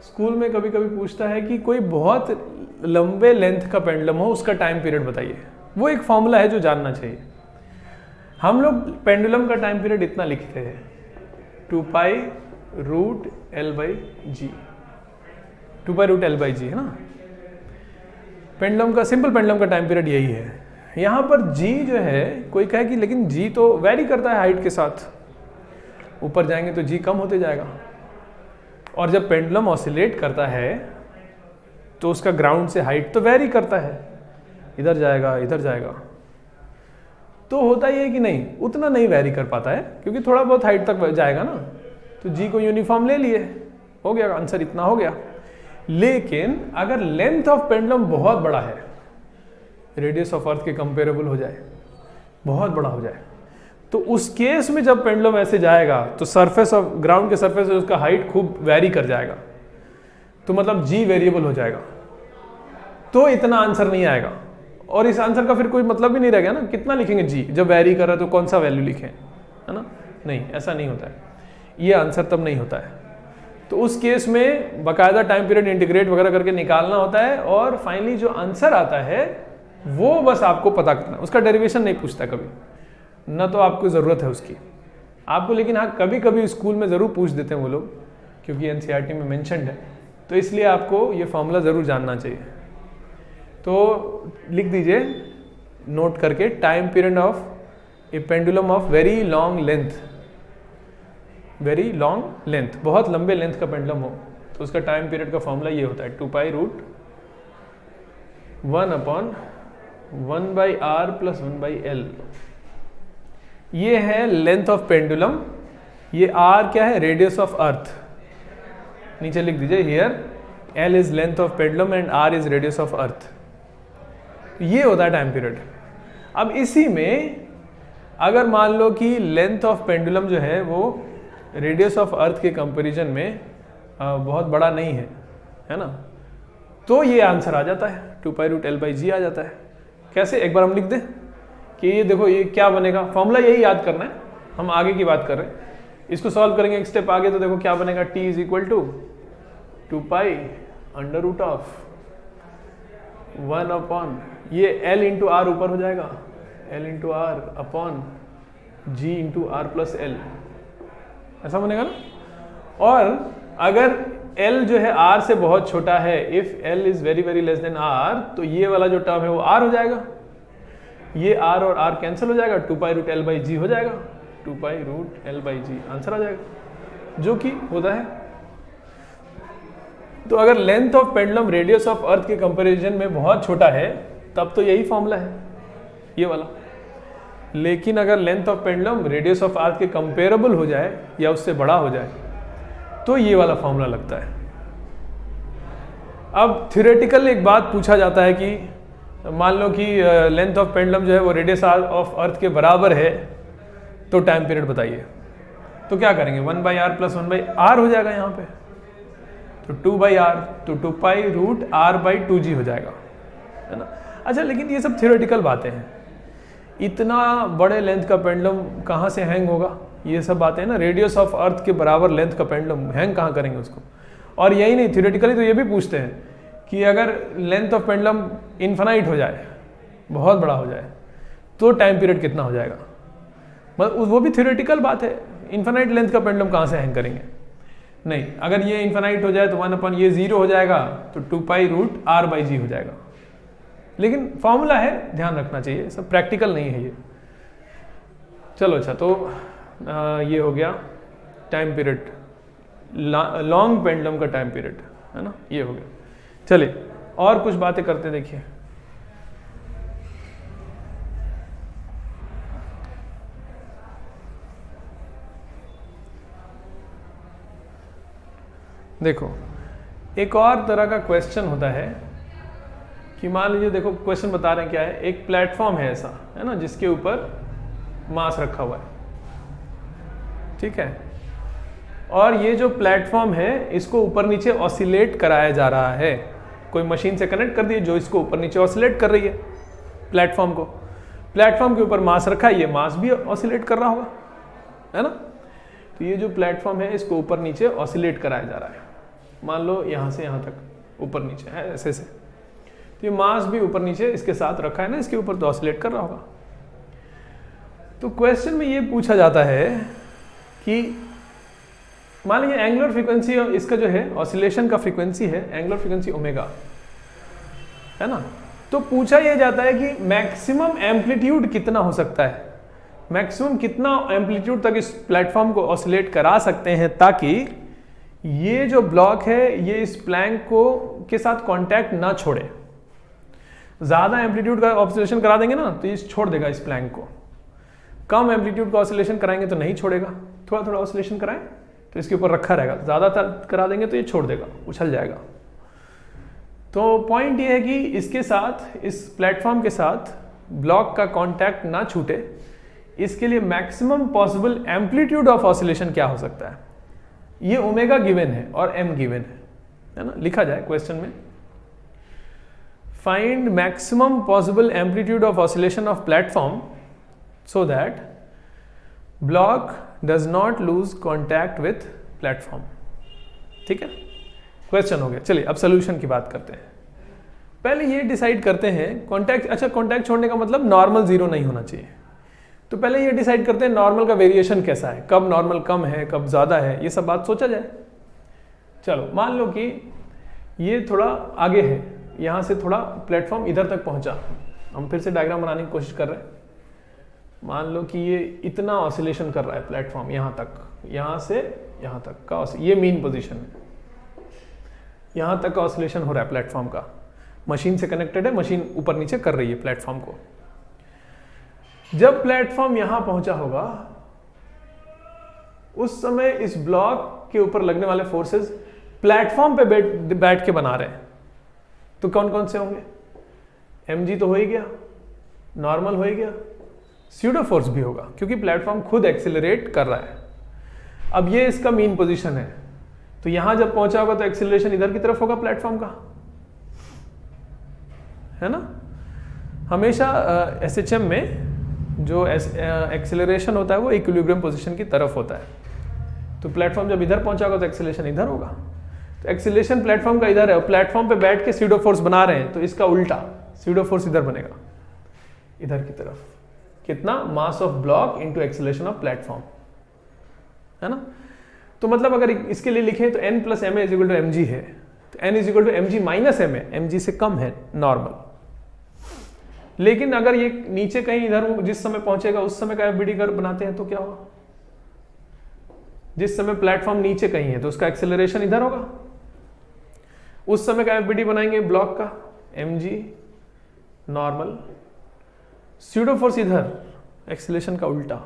S1: स्कूल में कभी कभी पूछता है कि कोई बहुत लंबे लेंथ का पेंडुलम हो, उसका टाइम पीरियड बताइए। वो एक फॉर्मूला है जो जानना चाहिए। हम लोग पेंडुलम का टाइम पीरियड इतना लिखते हैं 2 pi root L by G, 2 pi root L by G, है ना। पेंडुलम का, सिंपल पेंडुलम का टाइम पीरियड यही है। यहाँ पर जी जो है, कोई कहे कि लेकिन जी तो वैरी करता है हाइट के साथ, ऊपर जाएंगे तो जी कम होते जाएगा, और जब पेंडुलम ऑसिलेट करता है तो उसका ग्राउंड से हाइट तो वैरी करता है, इधर जाएगा इधर जाएगा, तो होता ही है कि नहीं, उतना नहीं वैरी कर पाता है क्योंकि थोड़ा बहुत हाइट तक जाएगा ना। तो जी को यूनिफॉर्म ले लिए, हो गया आंसर, इतना हो गया। लेकिन अगर लेंथ ऑफ पेंडुलम बहुत बड़ा है, रेडियस ऑफ अर्थ के कंपेरेबल हो जाए, बहुत बड़ा हो जाए, तो उस केस में जब पेंडुलम ऐसे जाएगा तो सरफेस ऑफ, ग्राउंड के सरफेस से उसका हाइट खूब वैरी कर जाएगा, तो मतलब जी वेरिएबल हो जाएगा, तो इतना आंसर नहीं आएगा। और इस आंसर का फिर कोई मतलब ही नहीं रह गया ना, कितना लिखेंगे जी, जब वैरी कर रहा है तो कौन सा वैल्यू लिखें, है ना। नहीं, ऐसा नहीं होता है, ये आंसर तब नहीं होता है। तो उस केस में बाकायदा टाइम पीरियड इंटीग्रेट वगैरह करके निकालना होता है, और फाइनली जो आंसर आता है वो बस आपको पता करना, उसका डेरिवेशन नहीं पूछता कभी, ना तो आपको ज़रूरत है उसकी आपको। लेकिन हाँ, कभी कभी स्कूल में ज़रूर पूछ देते हैं वो लोग, क्योंकि एनसीईआरटी में मेंशन्ड है, तो इसलिए आपको ये फॉर्मूला ज़रूर जानना चाहिए। तो लिख दीजिए नोट करके, time period of A pendulum of very long length, very long length, बहुत लंबे लेंथ का पेंडुलम हो तो उसका टाइम पीरियड का फॉर्मूला ये होता है 2 pi root 1 upon 1 by r plus 1 by l. ये है लेंथ ऑफ पेंडुलम, ये आर क्या है, रेडियस ऑफ अर्थ। नीचे लिख दीजिए here l is length of pendulum and r is radius of earth. ये होता है टाइम पीरियड। अब इसी में अगर मान लो कि लेंथ ऑफ पेंडुलम जो है वो रेडियस ऑफ अर्थ के कंपैरिजन में बहुत बड़ा नहीं है, है ना, तो ये आंसर आ जाता है 2 पाई रूट एल बाई जी आ जाता है। कैसे, एक बार हम लिख दें कि ये देखो ये क्या बनेगा, फॉर्मूला यही याद करना है, हम आगे की बात कर रहे हैं। इसको सॉल्व करेंगे एक स्टेप आगे, तो देखो क्या बनेगा, t is equal to 2 pi under root of 1 upon, ये L इंटू आर ऊपर हो जाएगा, L into r upon G into r plus l, ऐसा बनेगा ना। और अगर L जो है R से बहुत छोटा है, if L is very very less than R, तो ये वाला जो टर्म है वो R हो जाएगा, ये R और R कैंसिल हो जाएगा, 2 pi root L by G हो जाएगा, 2 pi root L by G answer आ जाएगा, जो कि होता है। तो अगर length of pendulum radius of earth के कंपैरिजन में बहुत छोटा है तब तो यही फॉर्मूला है, ये वाला। लेकिन अगर length of pendulum radius of earth के कंपेरेबल हो जाए या उससे बड़ा हो जाए तो ये वाला फॉर्मूला लगता है। अब थ्योरेटिकल एक बात पूछा जाता है कि मान लो कि लेंथ ऑफ पेंडुलम जो है वो रेडियस ऑफ अर्थ के बराबर है, तो टाइम पीरियड बताइए। तो क्या करेंगे, 1 by r plus 1 by r हो जाएगा यहाँ पे, तो 2 बाई आर, तो 2 pi root R by 2g हो जाएगा, है ना। अच्छा, लेकिन ये सब थ्योरेटिकल बातें हैं, इतना बड़े लेंथ का पेंडुलम कहाँ से हैंग होगा, ये सब बातें हैं ना। रेडियस ऑफ अर्थ के बराबर लेंथ का पेंडुलम हैंग कहाँ करेंगे उसको। और यही नहीं, थ्योरेटिकली तो ये भी पूछते हैं कि अगर लेंथ ऑफ पेंडुलम इन्फिनाइट हो जाए, बहुत बड़ा हो जाए, तो टाइम पीरियड कितना हो जाएगा। मतलब वो भी थ्योरेटिकल बात है, इन्फिनाइट लेंथ का पेंडुलम कहाँ से हैंग करेंगे। नहीं, अगर ये इन्फिनाइट हो जाए तो 1 अपन ये 0 हो जाएगा, तो 2 pi root R by G हो जाएगा, लेकिन फॉर्मूला है, ध्यान रखना चाहिए, सब प्रैक्टिकल नहीं है ये। चलो अच्छा, तो ये हो गया टाइम पीरियड, लॉन्ग पेंडुलम का टाइम पीरियड, है ना, ये हो गया। चलिए और कुछ बातें करते देखिए। देखो एक और तरह का क्वेश्चन होता है कि मान लीजिए, देखो क्वेश्चन बता रहे हैं क्या है, एक प्लेटफॉर्म है ऐसा, है ना, जिसके ऊपर मास रखा हुआ है, ठीक है, और ये जो प्लेटफॉर्म है इसको ऊपर नीचे ऑसिलेट कराया जा रहा है, कोई मशीन से कनेक्ट कर दिए जो इसको ऊपर नीचे ऑसिलेट कर रही है प्लेटफॉर्म को। प्लेटफॉर्म के ऊपर मास रखा है, ये मास भी ऑसिलेट कर रहा होगा, है ना। तो ये जो प्लेटफॉर्म है इसको ऊपर नीचे ऑसिलेट कराया जा रहा है, मान लो यहाँ से यहाँ तक ऊपर नीचे है ऐसे से, तो ये मास भी ऊपर नीचे इसके साथ रखा है ना, इसके ऊपर तो ऑसिलेट कर रहा होगा। तो क्वेश्चन में ये पूछा जाता है कि मान लीजिए एंगुलर फ्रीक्वेंसी इसका जो है ऑसिलेशन का फ्रीक्वेंसी है एंगुलर फ्रीक्वेंसी ओमेगा, है ना। तो पूछा यह जाता है कि मैक्सिमम एम्पलीट्यूड कितना हो सकता है, मैक्सिमम कितना एम्पलीट्यूड तक इस प्लेटफॉर्म को ऑसिलेट करा सकते हैं ताकि ये जो ब्लॉक है ये इस प्लैंक को के साथ कांटेक्ट ना छोड़े। ज्यादा एम्पलीट्यूड का ऑसिलेशन करा देंगे ना तो ये छोड़ देगा इस प्लैंक को, कम एम्पलीट्यूड का ऑसिलेशन कराएंगे तो नहीं छोड़ेगा, थोड़ा थोड़ा ऑसिलेशन कराएं तो इसके ऊपर रखा रहेगा, ज्यादा करा देंगे तो ये छोड़ देगा, उछल जाएगा। तो पॉइंट ये है कि इसके साथ, इस प्लेटफॉर्म के साथ ब्लॉक का कांटेक्ट ना छूटे, इसके लिए maximum possible amplitude of oscillation क्या हो सकता है, ये ओमेगा गिवन है और एम गिवन है ना। लिखा जाए क्वेश्चन में, find maximum possible amplitude of oscillation of platform so that block does not lose contact with platform. ठीक है, क्वेश्चन हो गया। चलिए अब सोल्यूशन की बात करते हैं। पहले ये डिसाइड करते हैं कॉन्टैक्ट, अच्छा कॉन्टैक्ट छोड़ने का मतलब नॉर्मल जीरो नहीं होना चाहिए, तो पहले ये डिसाइड करते हैं नॉर्मल का वेरिएशन कैसा है, कब नॉर्मल कम है कब ज्यादा है, ये सब बात सोचा जाए। चलो मान लो कि ये थोड़ा आगे है, यहां से थोड़ा प्लेटफॉर्म इधर तक पहुंचा, हम फिर से डायग्राम बनाने की कोशिश कर रहे हैं। मान लो कि ये इतना ऑसिलेशन कर रहा है प्लेटफॉर्म, यहां तक, यहां से यहां तक का, ये मीन पोजीशन है, यहां तक का ऑसिलेशन हो रहा है प्लेटफॉर्म का, मशीन से कनेक्टेड है, मशीन ऊपर नीचे कर रही है प्लेटफॉर्म को। जब प्लेटफॉर्म यहां पहुंचा होगा उस समय इस ब्लॉक के ऊपर लगने वाले फोर्सेस प्लेटफॉर्म पे बैठ के बना रहे हैं, तो कौन कौन से होंगे, mg तो हो ही गया, नॉर्मल हो ही गया, स्यूडो फोर्स भी होगा क्योंकि प्लेटफॉर्म खुद एक्सेलरेट कर रहा है। अब ये इसका मीन पोजीशन है, तो यहां जब पहुंचा होगा तो एक्सेलरेशन इधर की तरफ होगा प्लेटफॉर्म का, है ना। हमेशा एसएचएम में जो एक्सेलरेशन होता है वो इक्विलिब्रियम पोजीशन की तरफ होता है, तो प्लेटफॉर्म जब इधर पहुंचा होगा तो एक्सेलरेशन इधर होगा, तो एक्सेलरेशन प्लेटफॉर्म का इधर है और प्लेटफॉर्म पे बैठ के स्यूडो फोर्स बना रहे हैं, तो इसका उल्टा स्यूडो फोर्स इधर बनेगा, इधर की तरफ। कितना, mass of block into acceleration of platform, है ना। तो मतलब अगर इसके लिए लिखें तो n plus m is equal to mg है, तो n is equal to mg minus m है, mg से कम है नॉर्मल। लेकिन अगर ये नीचे कहीं इधर जिस समय पहुंचेगा उस समय का एफबीडी कर्व बनाते हैं तो क्या होगा, जिस समय प्लेटफॉर्म नीचे कहीं है तो उसका एक्सेलरेशन इधर होगा, उस समय का एफबीडी बनाएंगे ब्लॉक का mg नॉर्मल, स्यूडो फोर्स इधर, एक्सेलरेशन का उल्टा,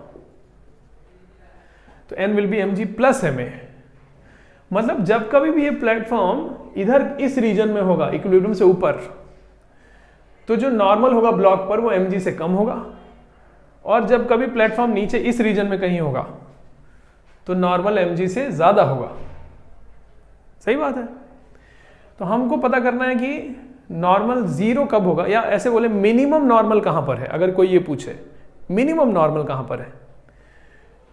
S1: तो n will be mg plus ma। मतलब जब कभी भी ये प्लेटफॉर्म इधर इस रीजन में होगा इक्विलिब्रियम से ऊपर, तो जो नॉर्मल होगा ब्लॉक पर वो mg से कम होगा, और जब कभी प्लेटफॉर्म नीचे इस रीजन में कहीं होगा तो नॉर्मल mg से ज्यादा होगा। सही बात है। तो हमको पता करना है कि नॉर्मल जीरो कब होगा, या ऐसे बोले मिनिमम नॉर्मल कहां पर है। अगर कोई ये पूछे मिनिमम नॉर्मल कहां पर है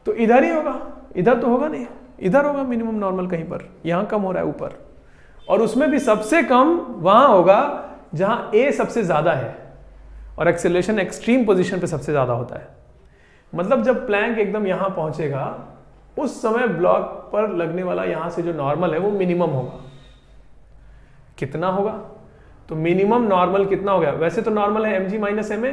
S1: तो इधर ही होगा, इधर तो होगा नहीं, इधर होगा मिनिमम नॉर्मल कहीं पर, यहां कम हो रहा है ऊपर, और उसमें भी सबसे कम वहां होगा जहां a सबसे ज्यादा है और एक्सेलरेशन एक्सट्रीम पोजीशन पे सबसे ज्यादा होता है। मतलब जब प्लैंक एकदम यहां पहुंचेगा उस समय ब्लॉक पर लगने वाला यहां से जो नॉर्मल है वो मिनिमम होगा। कितना होगा, तो मिनिमम नॉर्मल कितना हो गया, वैसे तो नॉर्मल है mg माइनस ma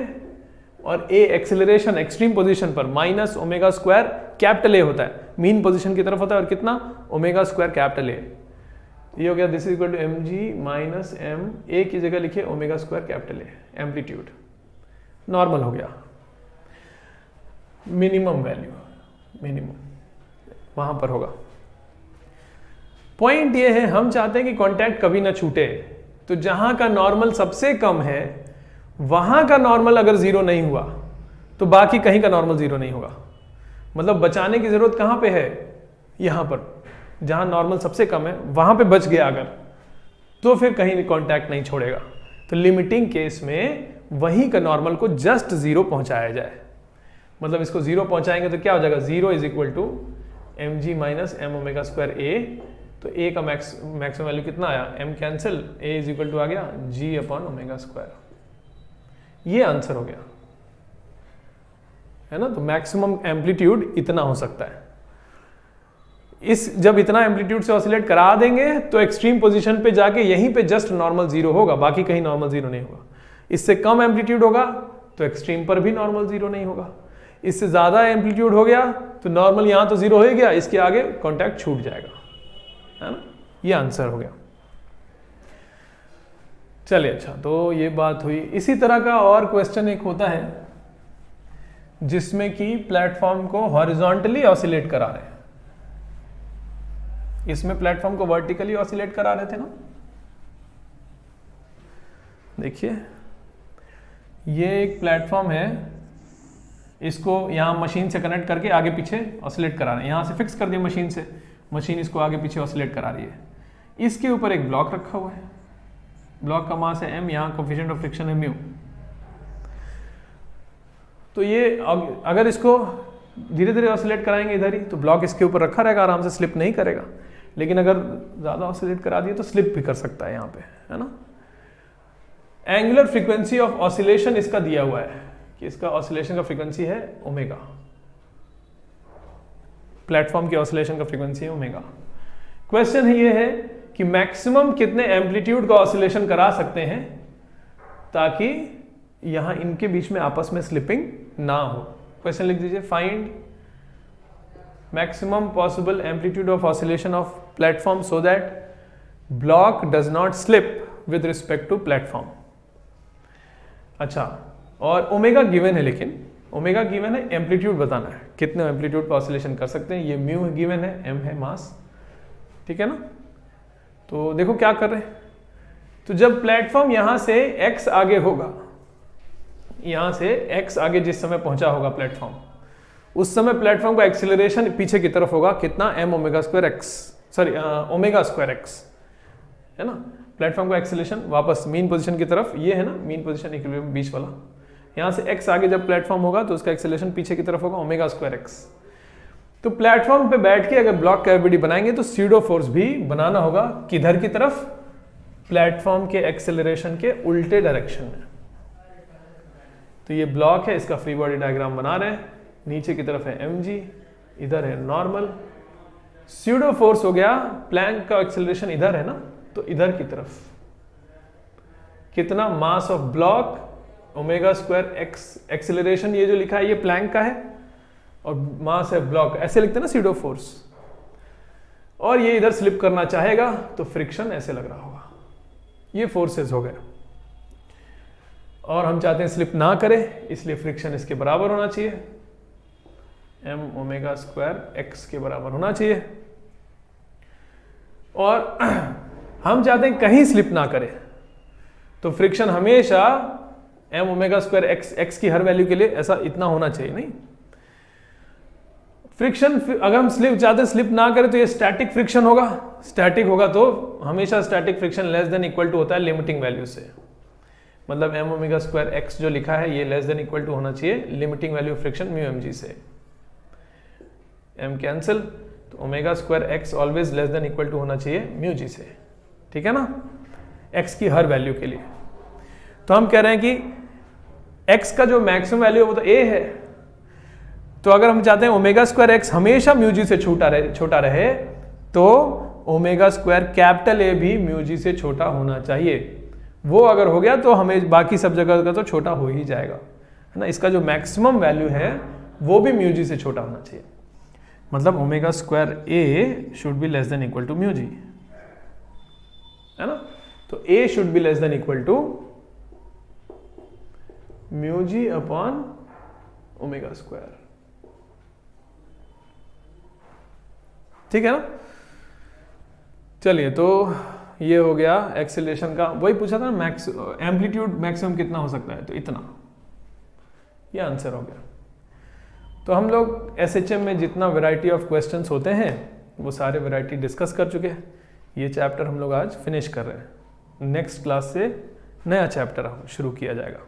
S1: और a एक्सेलरेशन एक्सट्रीम पोजीशन पर minus omega square capital A होता है, मीन पोजीशन की तरफ होता है, और कितना ओमेगा स्क्वायर कैपिटल A, ये हो गया this is equal to mg minus m, a की जगह लिखिए omega square capital A, amplitude normal हो गया, मिनिमम वैल्यू, मिनिमम वहां पर होगा। पॉइंट ये है हम चाहते हैं कि कांटेक्ट कभी ना छूटे, तो जहां का नॉर्मल सबसे कम है वहां का नॉर्मल अगर जीरो नहीं हुआ तो बाकी कहीं का नॉर्मल जीरो नहीं होगा। मतलब बचाने की जरूरत कहां पे है, यहां पर जहां नॉर्मल सबसे कम है वहां पे बच गया अगर, तो फिर कहीं कांटेक्ट नहीं छोड़ेगा। तो लिमिटिंग केस में वहीं का नॉर्मल को जस्ट जीरो पहुंचाया जाए, मतलब इसको जीरो पहुंचाएंगे तो क्या हो जाएगा, zero is equal to mg minus m omega square a, तो a का मैक्सिमम वैल्यू कितना आया, m cancel, a is equal to आ गया g अपॉन ओमेगा स्क्वायर, ये आंसर हो गया है ना। तो मैक्सिमम एम्पलीट्यूड इतना हो सकता है, इस जब इतना एम्पलीट्यूड से ऑसिलेट करा देंगे तो एक्सट्रीम पोजीशन पे जाके यहीं पे जस्ट नॉर्मल जीरो होगा, बाकी कहीं नॉर्मल जीरो नहीं होगा। इससे कम एम्पलीट्यूड होगा तो एक्सट्रीम पर भी नॉर्मल जीरो नहीं होगा, इससे ज्यादा एम्पलीट्यूड हो गया तो नॉर्मल यहां तो जीरो हो ही गया, इसके आगे कॉन्टैक्ट छूट जाएगा, है ना, ये आंसर हो गया। चलिए अच्छा, तो ये बात हुई। इसी तरह का और क्वेश्चन एक होता है जिसमें कि प्लेटफॉर्म को हॉरिजॉन्टली ऑसिलेट करा रहे हैं, इसमें प्लेटफॉर्म को वर्टिकली ऑसिलेट करा रहे थे ना। देखिए ये एक प्लेटफॉर्म है, इसको यहां मशीन से कनेक्ट करके आगे पीछे ऑसिलेट करा रहे हैं, यहां से फिक्स कर दिया मशीन से, मशीन इसको आगे पीछे ऑसिलेट करा रही है। इसके ऊपर एक ब्लॉक रखा हुआ है, ब्लॉक का मास है m, यहां कोफिशिएंट ऑफ फ्रिक्शन है म्यू। तो ये अगर इसको धीरे धीरे ऑसिलेट कराएंगे इधर ही तो ब्लॉक इसके ऊपर रखा रहेगा, आराम से स्लिप नहीं करेगा, लेकिन अगर ज्यादा ऑसिलेट करा दिए तो स्लिप भी कर सकता है यहां पे, है ना। एंगुलर फ्रीक्वेंसी ऑफ ऑसिलेशन इसका दिया हुआ है कि इसका ऑसिलेशन का फ्रीक्वेंसी है ओमेगा, प्लेटफॉर्म की ऑसिलेशन का फ्रीक्वेंसी है ओमेगा। क्वेश्चन ये है कि मैक्सिमम कितने एम्पलीट्यूड का ऑसिलेशन करा सकते हैं ताकि यहां इनके बीच में आपस में स्लिपिंग ना हो। क्वेश्चन लिख दीजिए, find maximum possible amplitude of oscillation of platform so that block does not slip with respect to platform. अच्छा, और ओमेगा गिवन है, लेकिन ओमेगा गिवन है, एम्पलीट्यूड बताना है कितने एम्पलीट्यूड पर ऑसिलेशन कर सकते हैं। ये म्यू गिवन है, एम है मास, ठीक है ना। तो देखो क्या कर रहे हैं, तो जब प्लेटफॉर्म यहां से x आगे होगा, यहां से x आगे जिस समय पहुंचा होगा प्लेटफॉर्म, उस समय प्लेटफॉर्म का एक्सीलरेशन पीछे की तरफ होगा कितना, m omega square x, sorry omega square x, है ना। प्लेटफॉर्म का एक्सीलरेशन वापस मीन पोजीशन की तरफ, ये है ना मीन पोजीशन इक्विलिब्रियम बीच वाला, यहां से x आगे जब प्लेटफॉर्म होगा तो उसका एक्सीलरेशन पीछे की तरफ होगा ओमेगा स्क्वायर x। तो प्लेटफॉर्म पे बैठ के अगर ब्लॉक कैविटी बनाएंगे तो स्यूडो फोर्स भी बनाना होगा, किधर की तरफ, प्लेटफॉर्म के एक्सेलरेशन के उल्टे डायरेक्शन में। तो ये ब्लॉक है, इसका फ्री बॉडी डायग्राम बना रहे हैं, नीचे की तरफ है mg, इधर है नॉर्मल, स्यूडो फोर्स हो गया, प्लैंक का एक्सेलरेशन इधर है ना, तो इधर की तरफ कितना, mass of block omega square x, acceleration ये जो लिखा है ये प्लैंक का है, और मास है ब्लॉक, ऐसे लिखते हैं ना स्यूडो फोर्स, और ये इधर स्लिप करना चाहेगा तो फ्रिक्शन ऐसे लग रहा होगा। ये फोर्सेस हो गए, और हम चाहते हैं स्लिप ना करे, इसलिए फ्रिक्शन इसके बराबर होना चाहिए, m ओमेगा स्क्वायर एक्स के बराबर होना चाहिए। और हम चाहते हैं कहीं स्लिप ना करे, तो फ्रिक्शन हमेशा m ओमेगा स्क्वायर एक्स की हर वैल्यू के लिए ऐसा इतना होना चाहिए, नहीं फ्रिक्शन, अगर हम स्लिप चाहते हैं स्लिप ना करें तो ये स्टैटिक फ्रिक्शन होगा, स्टैटिक होगा तो हमेशा static friction less than equal to होता है लिमिटिंग वैल्यू से, मतलब m ओमेगा स्क्वायर एक्स जो लिखा है ये लेस देन इक्वल टू होना चाहिए limiting value friction mu mg से, m कैंसिल, तो omega square x always less than equal to होना चाहिए म्यू g से, ठीक है ना, x की हर वैल्यू के लिए। तो हम कह रहे हैं कि x का जो मैक्सिमम वैल्यू है वो तो a है, तो अगर हम चाहते हैं ओमेगा स्क्वायर एक्स हमेशा म्यू जी से छोटा रहे तो ओमेगा स्क्वायर कैपिटल ए भी म्यू जी से छोटा होना चाहिए। वो अगर हो गया तो हमें बाकी सब जगह का तो छोटा हो ही जाएगा, है ना। इसका जो मैक्सिमम वैल्यू है वो भी म्यू जी से छोटा होना चाहिए, मतलब omega square A should be less than equal to mu G, है ना। तो A should be less than equal to mu G upon omega square, ठीक है ना। चलिए, तो ये हो गया एक्सेलरेशन का, वही पूछा था ना, एम्पलीट्यूड मैक्सिमम कितना हो सकता है, तो इतना, ये आंसर हो गया। तो हम लोग एसएचएम में जितना वैरायटी ऑफ क्वेश्चंस होते हैं वो सारे वैरायटी डिस्कस कर चुके हैं। ये चैप्टर हम लोग आज फिनिश कर रहे हैं, नेक्स्ट क्लास से नया चैप्टर शुरू किया जाएगा।